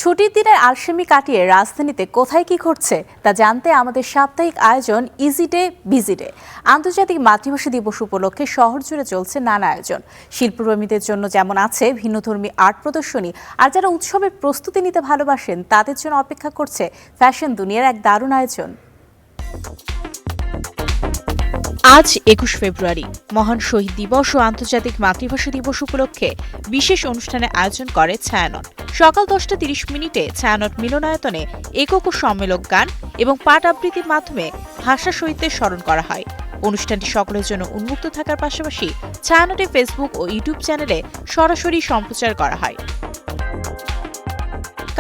ছুটির দিনের আলসেমি কাটিয়ে রাজধানীতে কোথায় কি ঘটছে তা জানতে আমাদের সাপ্তাহিক আয়োজন ইজি ডে বিজি ডে। আন্তর্জাতিক মাতৃভাষা দিবস উপলক্ষে শহর জুড়ে চলছে নানা আয়োজন। শিল্পপ্রেমীদের জন্য যেমন আছে ভিন্নধর্মী আর্ট প্রদর্শনী, আর যারা উৎসবের প্রস্তুতি নিতে ভালোবাসেন তাদের জন্য অপেক্ষা করছে ফ্যাশন দুনিয়ার এক দারুণ আয়োজন। আজ ২১ ফেব্রুয়ারি মহান শহীদ দিবস ও আন্তর্জাতিক মাতৃভাষা দিবস উপলক্ষে বিশেষ অনুষ্ঠানের আয়োজন করে ছায়ানট। সকাল 10:30 ছায়ানট মিলনায়তনে একক ও সম্মেলক গান এবং পাঠ আবৃত্তির মাধ্যমে ভাষা শহীদদের স্মরণ করা হয়। অনুষ্ঠানটি সকলের জন্য উন্মুক্ত থাকার পাশাপাশি ছায়ানটে ফেসবুক ও ইউটিউব চ্যানেলে সরাসরি সম্প্রচার করা হয়।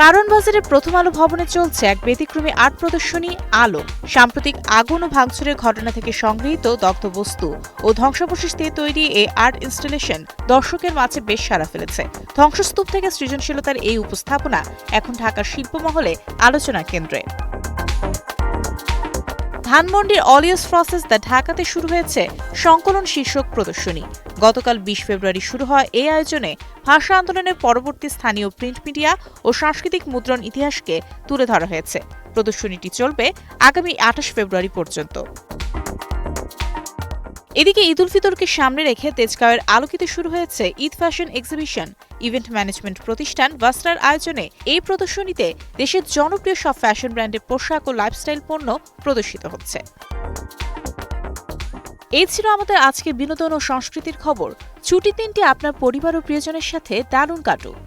কারণ বাজারের প্রথম আলো ভবনে চলছে এক ব্যতিক্রমী আর্ট প্রদর্শনী আলো। সাম্প্রতিক আগুন ও ভাঙচুরের ঘটনা থেকে সংগৃহীত দগ্ধ বস্তু ও ধ্বংসাবশেষ দিয়ে তৈরি এই আর্ট ইনস্টলেশন দর্শকের মাঝে বেশ সাড়া ফেলেছে। ধ্বংসস্তূপ থেকে সৃজনশীলতার এই উপস্থাপনা এখন ঢাকার শিল্পমহলে আলোচনার কেন্দ্রে। ধানমন্ডির অলিয়াস প্রসেস দ্য ঢাকাতে শুরু হয়েছে সংকলন শীর্ষক প্রদর্শনী। গতকাল ২০ ফেব্রুয়ারি শুরু হয় এই আয়োজনে ভাষা আন্দোলনের পরবর্তী স্থানীয় প্রিন্ট মিডিয়া ও সাংস্কৃতিক মুদ্রণ ইতিহাসকে তুলে ধরা হয়েছে। প্রদর্শনীটি চলবে আগামী ২৮ ফেব্রুয়ারি পর্যন্ত। এদিকে ঈদ উল ফিতরকে সামনে রেখে তেজগাঁওয়ের আলোকিতে শুরু হয়েছে Eid fashion exhibition. Event management প্রতিষ্ঠান ভাস্টার আয়োজনে এই প্রদর্শনীতে দেশের জনপ্রিয় সব ফ্যাশন ব্র্যান্ডের পোশাক ও লাইফস্টাইল পণ্য প্রদর্শিত হচ্ছে। এই ছিল আমাদের আজকের বিনোদন ও সংস্কৃতির খবর। ছুটির দিনটি আপনার পরিবার ও প্রিয়জনের সাথে দারুণ কাটুক।